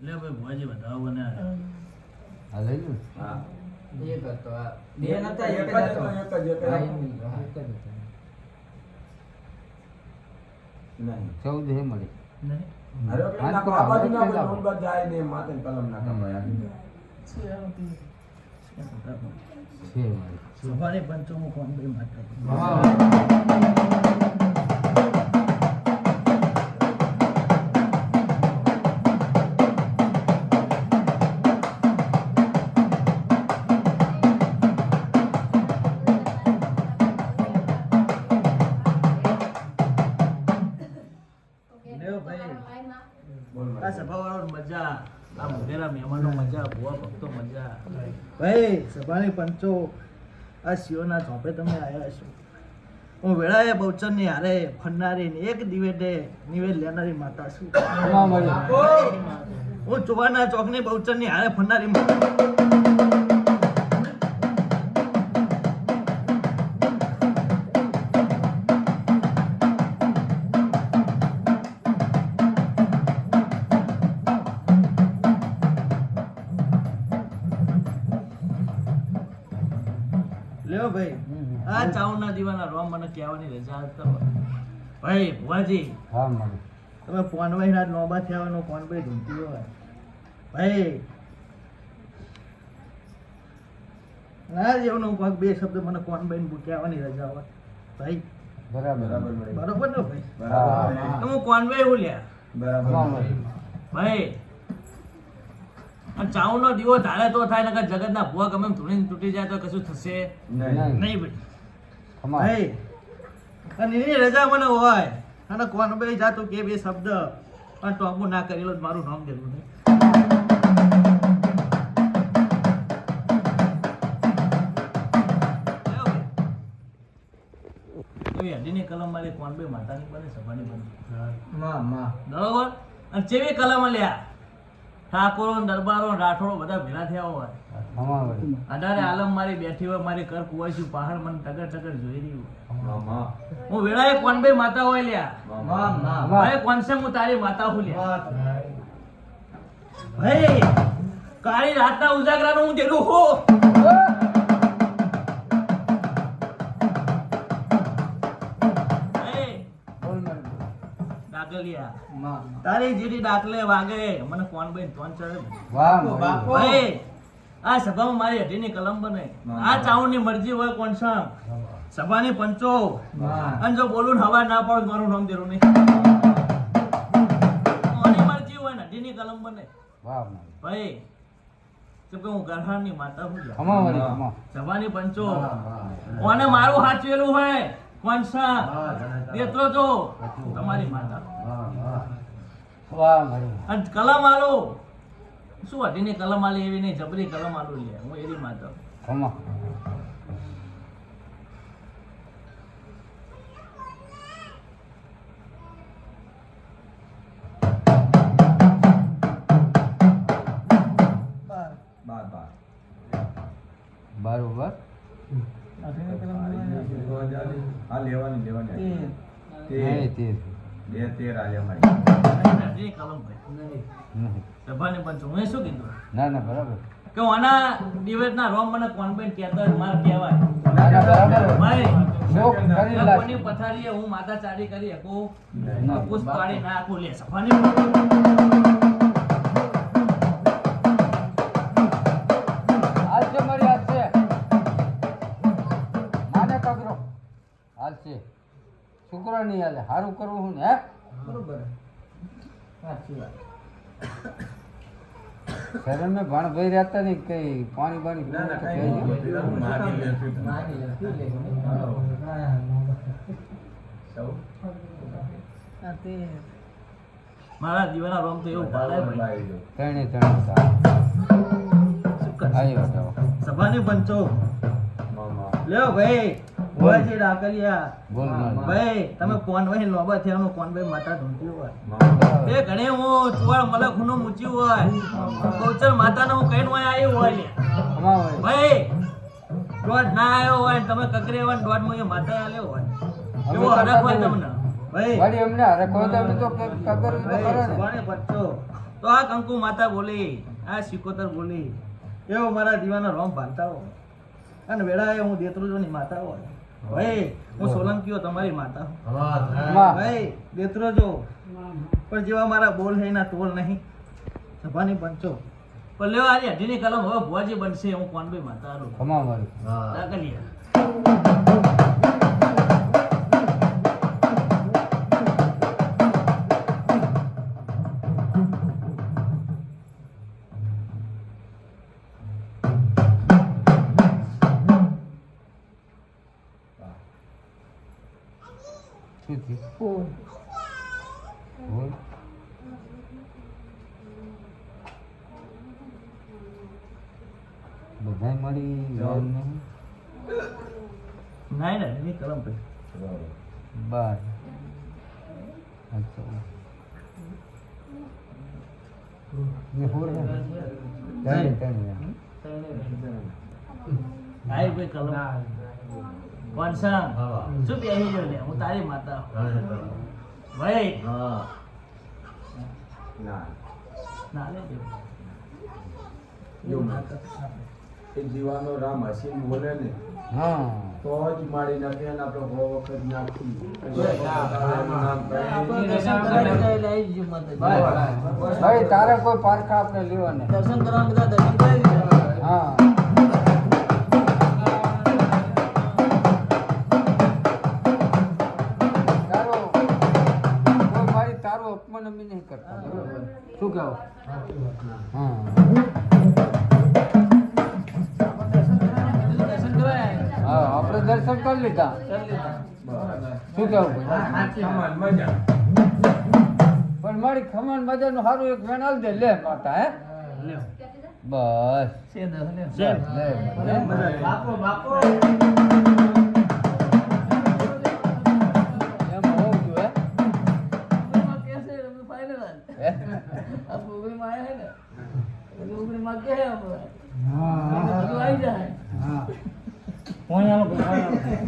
લે ભાઈ ભુવાજી બતાવો બને આ લઈ લો હા એક હતો આ બે નતા એક જ હતો નહીં 14 હે મળી નહીં અરે પેલા ના આ બાજુ ના કોઈ નોટ બાદ જાય ને માથે કલમ ના કમાય છે મળી સવારે પંચોમું કોણ ભાઈ માતા આ સભાવાળો મજા આ મોઢેરા મહેમાનો મજા ભુવા ભક્તો મજા ભાઈ સભાની પંચો આ શિવના ઝોપે તમે આવ્યા છો હું વેળાએ બહુચરની હારે ફરનારી ને એક દિવેટે નિવેદ લેનારી માતા છું આમાં મળી હું ચુવાના ચોકની બહુચરની હારે ફરનારી માતા લ્યો ભાઈ આ ચાવના દીવાના રોમ મને કહેવાની રજા આપતા ભાઈ ભુવાજી હા મળી તમે પોનભાઈ ના નોબા થયાનો પોનભાઈ ઢૂંઢતી હોય ભાઈ ના જેવનો પગ બે શબ્દ મને કોનભાઈ ને કહેવાની રજા હોય ભાઈ બરાબર બરોબર ને ભાઈ બરાબર તો હું કોનભાઈ હું લ્યા બરાબર ભાઈ અને ચાવનો દીવો ધારે તો થાય નકર જગતના ભુવા ગમે એમ ધૂણીને તૂટી જાય તો કશું થશે નહીં નહીં ભાઈ ખમા ભાઈ અને એની રજા મને હોય અને કોનભાઈ જાતું કે બે શબ્દ અને ટોપું ના કરેલો જ મારું નામ દેવું નહીં હજીની કલમ મારી કોનભાઈ માતાની બને સભાની બને બરોબર અને ચેવી કલમ લ્યા ઠાકોરો દરબારો રાઠોડો બધા ભેગા થયા હોય ખમા મળી અઢારે આલમ મારી બેઠી હોય મારી કર કુવાસી પહાડ મને ટગર ટગર જોઈ રહી હોય મામા હું વેળાએ કોનભાઈ માતા હોય લ્યા મામા ભાઈ કોનસે હું તારી માતા હું લ્યા ભાઈ કાળી રાતના ઉજાગરાનું હું દેલું હો બોલ મળી ડાકલિયા તારી જેડી ડાકલે વાગે મને કોનભાઈ તોન ચડે વાહ મળી ભાઈ આ સભામાં મારી અઢીની કલમ બને આ ચાઉની મરજી હોય કોણ સભાની પંચો અને જો બોલું હવા ના પડે મારું નામ દેરું નહીં કોની મરજી હોય ને અઢીની કલમ બને વાહ મળી ભાઈ તો કે હું ગરહાની માતા હું ખમા મળી ખમા સભાની પંચો કોને મારું હાચવેલું હોય કોણ દેત્રો જો તમારી માતા વાહ મળી અને કલમ આલો શું અઢીની કલમ આલી એવી નહીં જબરી કલમ આલો લે હું એવી માતા ખમા બરોબર હા લેવાની નહીં તે બે તેર આલ્યા ભાઈ અઢીની કલમ ભાઈ નહીં સભાની પંચો હું શું કીધું ના ના બરાબર કે આના ડિબેટના રોમ મને કોન્ફિડન્ટ કહેતા માર કહેવાય ના ના બરાબર ભાઈ શોખ કરી કોની લાગી પથારીએ હું માતા ચારી કરી શકું ના. પુષ્પ પાડી ના આપું લે સભાની હાલ છે મારી હાલ છે માને પકડો હાલ છે છોકરા નહીં હાલે સારું કરવું હું ને હે બરોબર સાચી વાત શહેર મેં ભણ ભાઈ રહેતા નહીં કઈ પાણી બાણી ના ના તો કઈ કહેજો. માગી લેશું સૌ મારા દીવાના રોમ તો એવું ભાડે ભાઈ ત્રણે ત્રણે સારું. શું કરશું? આવ્યો જાઓ. સભાની પંચો મામા લ્યો ભાઈ ભુવાજી ડાકરિયા બોલ બોલ. ભાઈ તમે કોનભાઈ લોબા થયાનો કોનભાઈ માતા ઢૂંઢી હોય મામા એ ઘણે હું ચુવાડ મલક હુંનું મૂચ્યું હોય ગૌચર માતાને હું કહીને હોય આવ્યો હોય લ્યા. ખમા વળી. ભાઈ દોઢ ના આવ્યો હોય ને તમે કકરે હોય ને દોઢ માં એ માતા આલ્યો હોય એવો હરખ હોય તમને ભાઈ વળી અમને હરે કોઈ તો અમને તો કગર તો ભાઈ, કરો ને સભાને પંચો તો તો આ કંકુ માતા બોલી, આ સિકોતર બોલી, એવો મારા દીવાનો રોમ બાંધતા હોય. અને વેળાએ હું દેત્રોજોની માતા હોય. ભાઈ હું સોલંકીઓ તમારી માતા હું. ભાઈ દેત્રોજો પણ જેવા મારા બોલ છે એના તોલ નહીં. સભાની પંચો પણ લેવા આજે અઢીની કલમ હવે ભુવાજી બનશે. હું કોનભાઈ માતા આલું. ખમા મારી દાખલિયા. શું થયું? બોલ. બધાય મળી જાઓ. નાઈ ને અઢીની કલમ ભાઈ. 12. અચ્છા. ને હોર ને? ત્રણે. આય ભાઈ કલમ. વંશા શું બેહી ગયો લે? હું તારી માતા હું. ભાઈ ના ના લે દેવ. એવું ના. એ દીવાનો રામ હસીને બોલે ને હા. તો જ મારી નાખે અને આપણે બહુ વખત નાખી ભાઈ તારે કોઈ પારખા આપણે લેવા નહીં. દર્શન કરવા બધા દર્શન કરી દીધા. હા. તારું અપમાન અમે નહીં કરતા. બરોબર. શું કહેવું? હા. દર્શન કરાય. હા આપણે દર્શન કરી લીધા. શું કહેવું ભાઈ? મજા પણ મારી ખમણ મજાનું સારું એક વેણ આલ દે લે માતા હે. લ્યો. બસ છે દસ લે. લે, લે. બાપો બાપો. એમ હોવું જોઈએ. कैसे फाइनल હે? अब उगली माया है ना उगली माँ क्या है अब હા आई जाए હા कौन